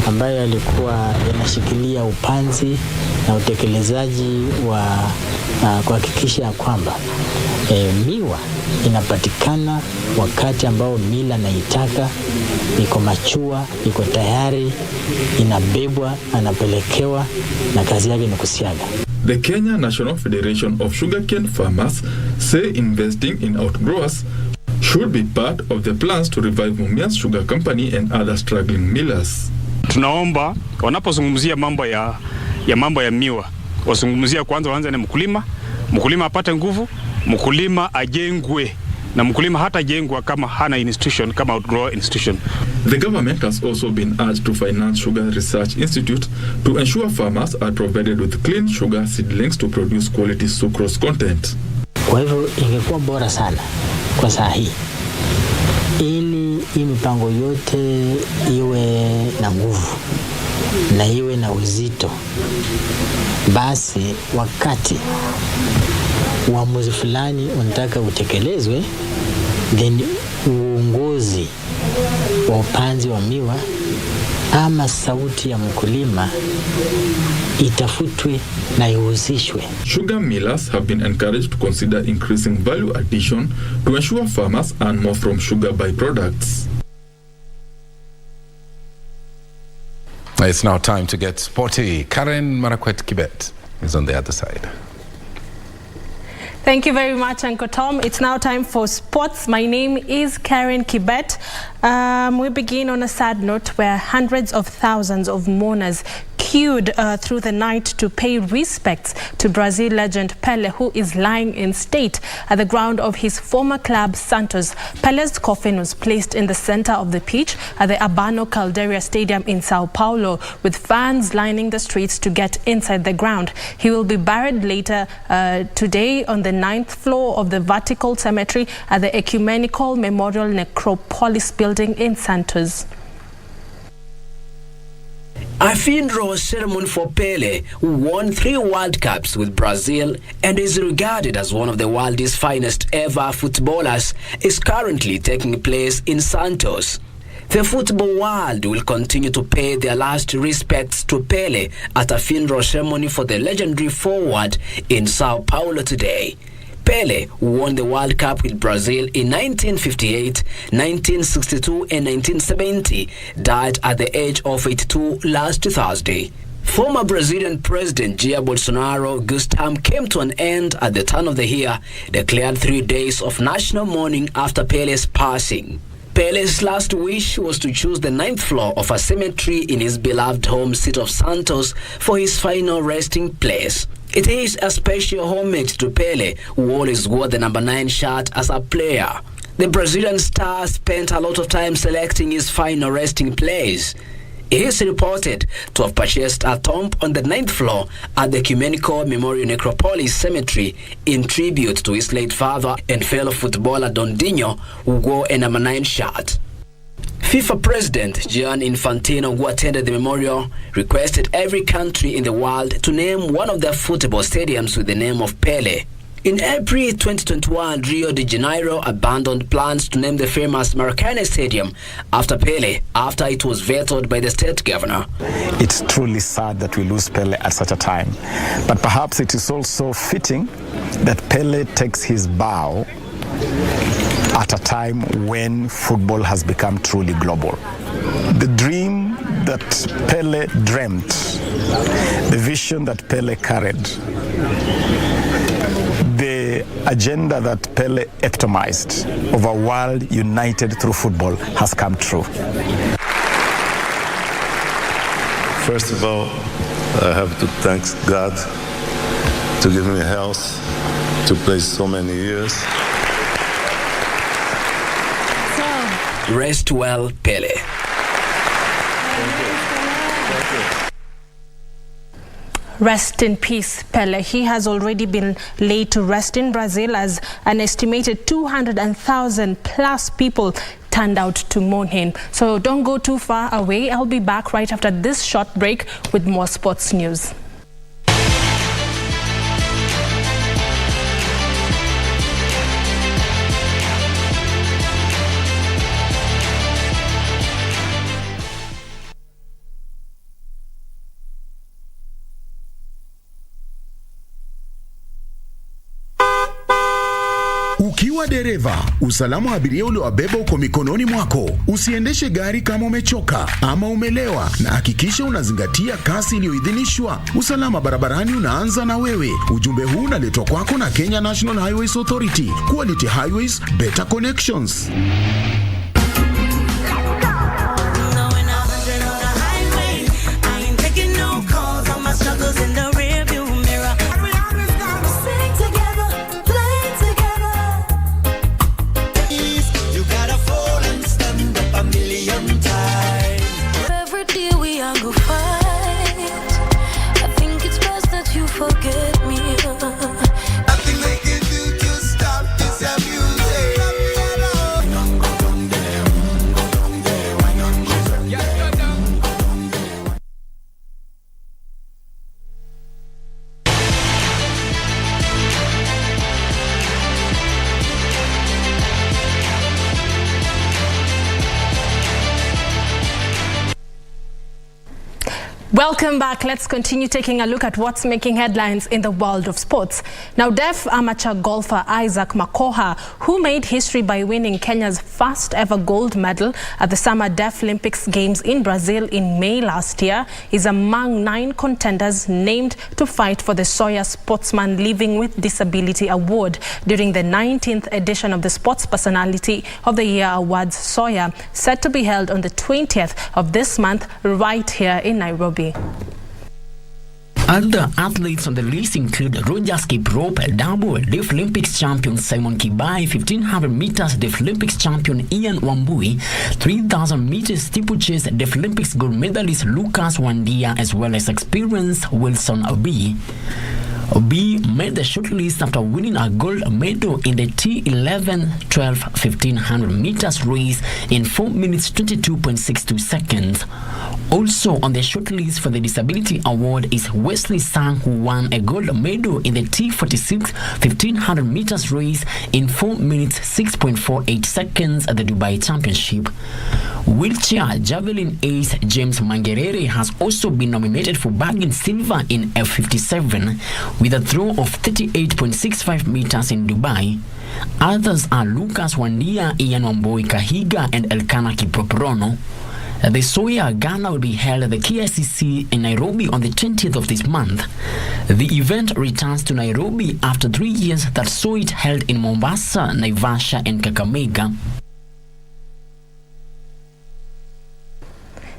ambayo yalikuwa yanashikilia upanzi na utekelezaji wa kuhakikisha kwamba miwa inapatikana wakati ambao mila naitaka, iko machua, iko tayari, inabebwa, anapelekewa na kazi yake ni kusiaga. The Kenya National Federation of Sugarcane Farmers say investing in outgrowers should be part of the plans to revive Mumia's Sugar Company and other struggling millers. Tunaomba wanapozungumzia mambo ya miwa, wasungumzia kwanza waanze na mkulima apate nguvu, mkulima ajengwe, na mkulima hata jengwa kama hana institution kama outgrower institution. The government has also been urged to finance Sugar Research Institute to ensure farmers are provided with clean sugar seedlings to produce quality sucrose content. Kwa hivyo ingekuwa bora sana kwa saa hii ili hii mipango yote iwe na nguvu na iwe na uzito, basi wakati uamuzi fulani unataka utekelezwe, then uongozi wa upanzi wa miwa ama sauti ya mkulima itafutwe na ihusishwe. Sugar millers have been encouraged to consider increasing value addition to ensure farmers earn more from sugar byproducts. It's now time to get sporty. Karen Marakwet Kibet is on the other side. Thank you very much, Uncle Tom. It's now time for sports. My name is Karen Kibet. We begin on a sad note where hundreds of thousands of mourners queued through the night to pay respects to Brazil legend Pele, who is lying in state at the ground of his former club Santos. Pele's coffin was placed in the center of the pitch at the Abano Caldeira Stadium in Sao Paulo, with fans lining the streets to get inside the ground. He will be buried later today on the 9th floor of the vertical cemetery at the Ecumenical Memorial Necropolis building in Santos. A funeral ceremony for Pele, who won 3 World Cups with Brazil and is regarded as one of the world's finest ever footballers, is currently taking place in Santos. The football world will continue to pay their last respects to Pele at a funeral ceremony for the legendary forward in Sao Paulo today. Pele, who won the World Cup with Brazil in 1958, 1962 and 1970, died at the age of 82 last Thursday. Former Brazilian President Jair Bolsonaro Gustam came to an end at the turn of the year, declared 3 days of national mourning after Pele's passing. Pele's last wish was to choose the 9th floor of a cemetery in his beloved home city of Santos for his final resting place. It is a special homage to Pele, who always wore the number 9 shirt as a player. The Brazilian star spent a lot of time selecting his final resting place. He is reported to have purchased a tomb on the 9th floor at the Ecumenical Memorial Necropolis Cemetery in tribute to his late father and fellow footballer Dondinho, who wore a number 9 shirt. FIFA President Gianni Infantino, who attended the memorial, requested every country in the world to name one of their football stadiums with the name of Pele. In April 2021, Rio de Janeiro abandoned plans to name the famous Maracanã Stadium after Pele, after it was vetoed by the state governor. It's truly sad that we lose Pele at such a time, but perhaps it is also fitting that Pele takes his bow at a time when football has become truly global. The dream that Pele dreamt, the vision that Pele carried, the agenda that Pele epitomized of a world united through football has come true. First of all, I have to thank God to give me health to play so many years. Rest well, Pele. Rest in peace, Pele. He has already been laid to rest in Brazil as an estimated 200,000 plus people turned out to mourn him. So don't go too far away. I'll be back right after this short break with more sports news. Ukiwa dereva, usalama wa abiria uliowabeba uko mikononi mwako. Usiendeshe gari kama umechoka ama umelewa, na hakikisha unazingatia kasi iliyoidhinishwa. Usalama barabarani unaanza na wewe. Ujumbe huu unaletwa kwako na Kenya National Highways Authority. Quality Highways, better connections. Welcome back. Let's continue taking a look at what's making headlines in the world of sports. Now, deaf amateur golfer Isaac Makoha, who made history by winning Kenya's first ever gold medal at the Summer Deaf Olympics Games in Brazil in May last year, is among 9 contenders named to fight for the Sawyer Sportsman Living with Disability Award during the 19th edition of the Sports Personality of the Year Awards Sawyer, set to be held on the 20th of this month right here in Nairobi. Other athletes on the list include Roger Skip Rope, double Deaf Olympics champion Simon Kibai, 1500 meters Deaf Olympics champion Ian Wambui, 3000 meters steeplechase Deaf Olympics gold medalist Lucas Wandia, as well as experienced Wilson Obi. B made the shortlist after winning a gold medal in the T11, 12, 1500 meters race in 4 minutes 22.62 seconds. Also on the shortlist for the Disability Award is Wesley Sang, who won a gold medal in the T46 1500 meters race in 4 minutes 6.48 seconds at the Dubai Championship. Wheelchair javelin ace James Mangerere has also been nominated for bagging silver in F57 with a throw of 38.65 meters in Dubai. Others are Lucas Wandia, Ian Mboya Kahiga, and Elkana Kiproprono. The Soya Gala will be held at the KICC in Nairobi on the 20th of this month. The event returns to Nairobi after 3 years that saw it held in Mombasa, Naivasha, and Kakamega.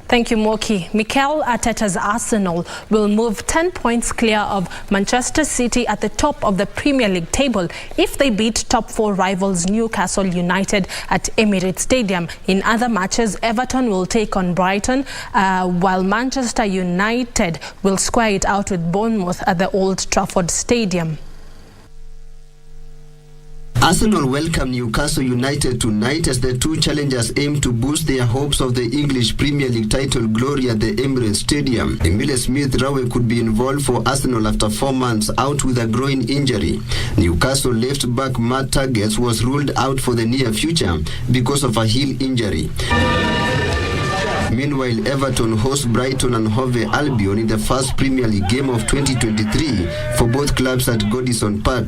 Thank you, Moki. Mikel Arteta's Arsenal will move 10 points clear of Manchester City at the top of the Premier League table if they beat top 4 rivals Newcastle United at Emirates Stadium. In other matches, Everton will take on Brighton, while Manchester United will square it out with Bournemouth at the Old Trafford Stadium. Arsenal welcome Newcastle United tonight as the two challengers aim to boost their hopes of the English Premier League title glory at the Emirates Stadium. Emile Smith-Rowe could be involved for Arsenal after 4 months out with a groin injury. Newcastle left-back Matt Targett was ruled out for the near future because of a heel injury. Meanwhile, Everton host Brighton and Hove Albion in the first Premier League game of 2023 for both clubs at Goodison Park.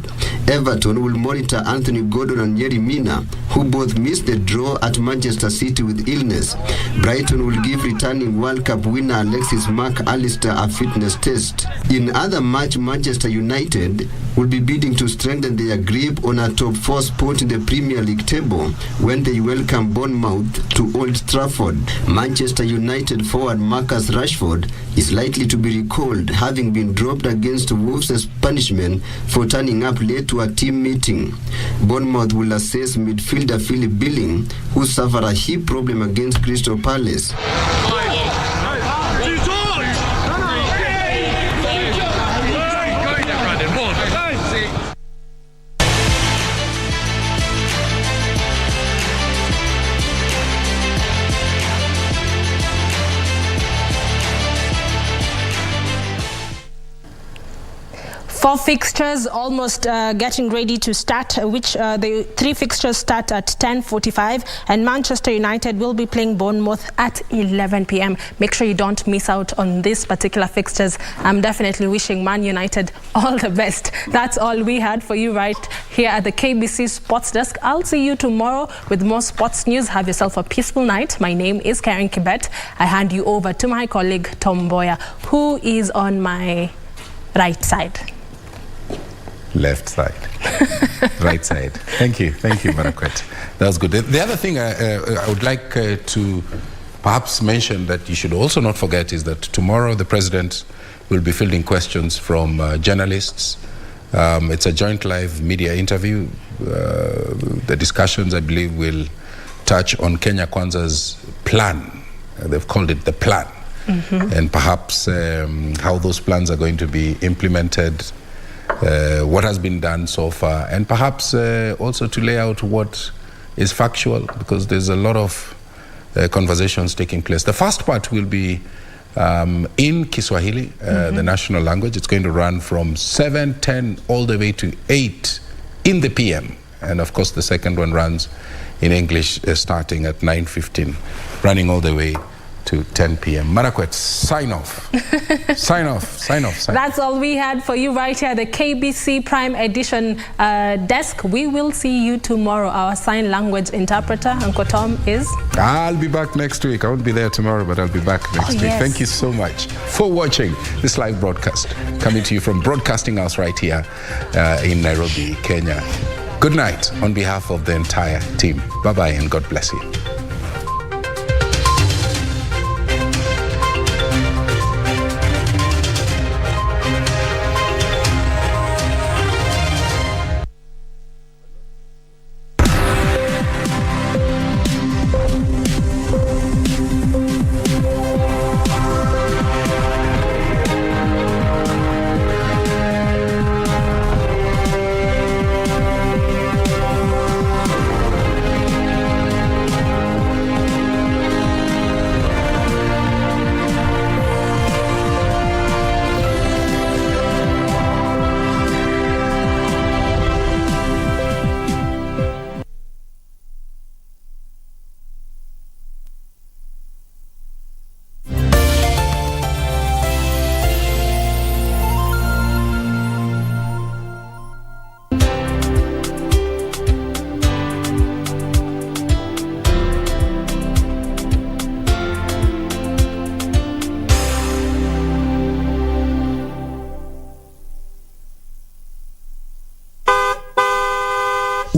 Everton will monitor Anthony Gordon and Yerry Mina, who both missed the draw at Manchester City with illness. Brighton will give returning World Cup winner Alexis McAllister a fitness test. In other match, Manchester United will be bidding to strengthen their grip on a top 4 spot in the Premier League table when they welcome Bournemouth to Old Trafford. Manchester United forward Marcus Rashford is likely to be recalled, having been dropped against Wolves as punishment for turning up late to a team meeting. Bournemouth will assess midfielder Philip Billing, who suffered a hip problem against Crystal Palace. Four fixtures almost getting ready to start, the 3 fixtures start at 10:45, and Manchester United will be playing Bournemouth at 11 p.m. Make sure you don't miss out on these particular fixtures. I'm definitely wishing Man United all the best. That's all we had for you right here at the KBC Sports Desk. I'll see you tomorrow with more sports news. Have yourself a peaceful night. My name is Karen Kibet. I hand you over to my colleague Tom Mboya, who is on my right side. Left side, right side. Thank you, Marakwet. That was good. The other thing I would like to perhaps mention that you should also not forget is that tomorrow the President will be fielding questions from journalists. It's a joint live media interview. The discussions, I believe, will touch on Kenya Kwanza's plan. They've called it the plan. And perhaps how those plans are going to be implemented, what has been done so far, and perhaps also to lay out what is factual, because there's a lot of conversations taking place. The first part will be in Kiswahili, the national language. It's going to run from 7:10 all the way to 8 in the PM. And of course, the second one runs in English starting at 9:15, running all the way to 10 p.m. Marakwet, sign off. Sign off. That's all we had for you right here at the KBC Prime Edition desk. We will see you tomorrow. Our sign language interpreter, Uncle Tom, is? I'll be back next week. I won't be there tomorrow, but I'll be back next week. Yes. Thank you so much for watching this live broadcast, coming to you from Broadcasting House right here in Nairobi, Kenya. Good night on behalf of the entire team. Bye-bye and God bless you.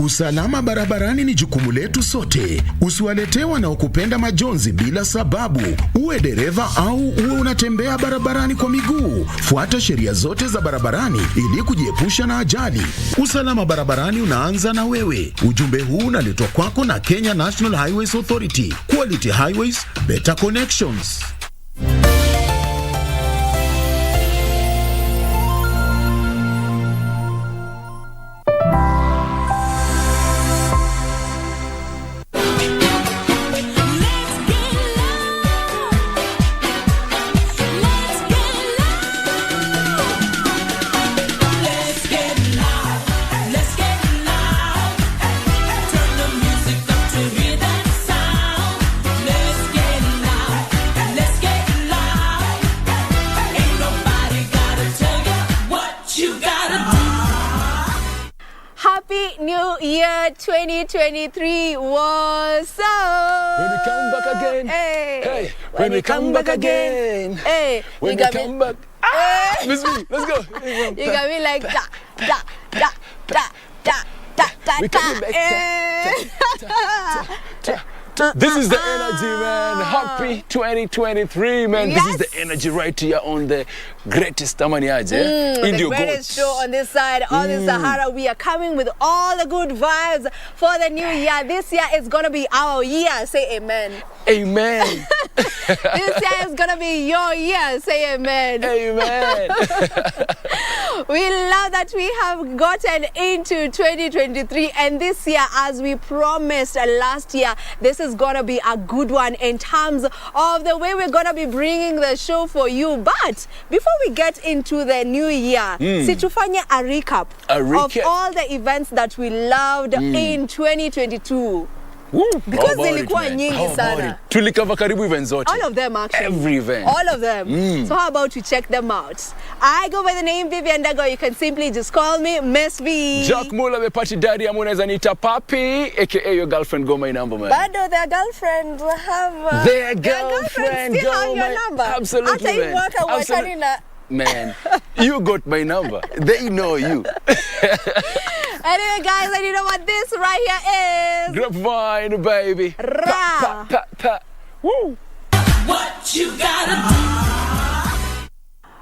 Usalama barabarani ni jukumu letu sote. Usiwaletee wanaokupenda majonzi bila sababu. Uwe dereva au uwe unatembea barabarani kwa miguu, fuata sheria zote za barabarani ili kujiepusha na ajali. Usalama barabarani unaanza na wewe. Ujumbe huu unaletwa kwako na Kenya National Highways Authority. Quality highways, better connections. New Year 2023 was up. When we come back again. Hey. When we come back again. Hey. When we come back. Let's go. You got me like da. We coming back. This is the energy, man. Happy 2023, man. Yes. This is the energy right here on the greatest Tamaniaje. The greatest show on this side, on the Sahara. We are coming with all the good vibes for the new year. This year is going to be our year. Say amen. Amen. This year is going to be your year. Say amen. Amen. We love that we have gotten into 2023, and this year, as we promised last year, this is going to be a good one in terms of the way we're going to be bringing the show for you. But before we get into the new year, situfanye a recap of all the events that we loved in 2022. Because zilikuwa nyingi sana. Tulikava karibu events zote. All of them actually. Every event. All of them. So how about we check them out? I go by the name Vivian Dago. You can simply just call me Miss V. Jack Mula the party daddy amuneza nita papi aka your girlfriend go my number, man. Bado their girlfriends have their girlfriend still go have your my number. Absolutely, man. Absolutely. Man, you got my number. They know you. Anyway, guys, and you know what this right here is? Grapevine, baby. Ra. Woo. What you gotta do?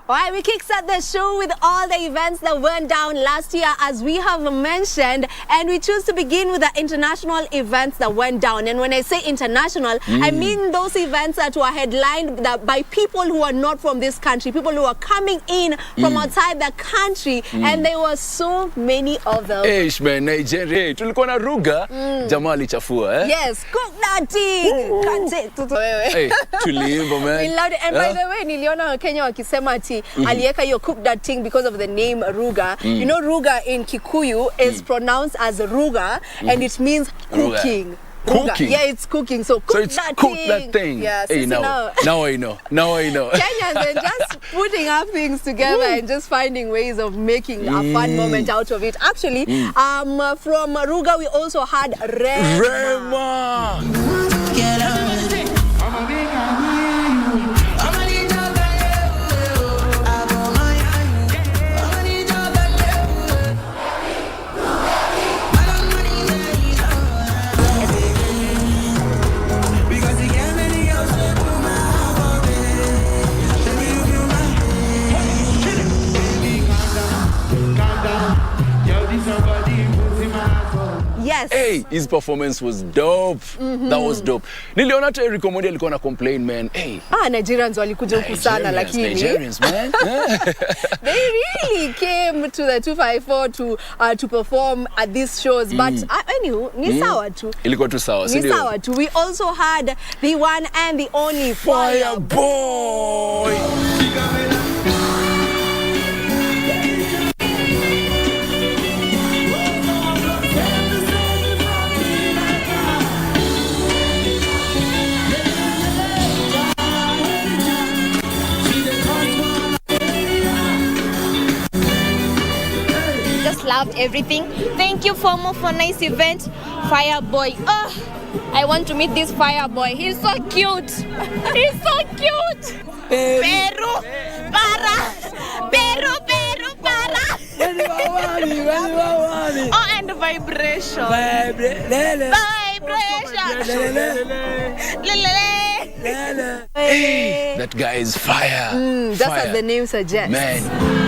Alright, we kickstart the show with all the events that went down last year, as we have mentioned, and we choose to begin with the international events that went down. And when I say international, I mean those events that were headlined by people who are not from this country, people who are coming in from outside the country, and there were so many of them. Eish, man, Nigeria. Tulikuwa na Ruga, jamaa alichafua, eh? Yes, cook that thing. Hey, tuliimba, man. We loved it. And by the way, niliona Kenya wakisema ati alieka yo cook that thing because of the name Ruga. You know, Ruga in Kikuyu is pronounced as Ruga, and it means cooking. Cooking? Yeah, it's cooking. So cook it's that cook thing. that thing. Yes, hey, now I know. Kenyans are just putting up things together and just finding ways of making a fun moment out of it. Actually, from Ruga we also had Rema. Yes. Hey, his performance was dope. That was dope. Niliona hata Eric Omondi alikuwa na complain, man. Hey. Nigerians walikuja huku sana lakini. Nigerians, man. They really came to the 254 to perform at these shows, but anywho, ni sawa tu. Ilikuwa tu sawa, Ni sawa tu. We also had the one and the only Fire Boy. Loved everything. Thank you for a nice event. Fireboy. Oh, I want to meet this Fireboy. He's so cute. He's so cute. Peru, para. Peru, para. Oh, and vibration. Vibration. Hey, that guy is fire. That's what the name suggests. Man.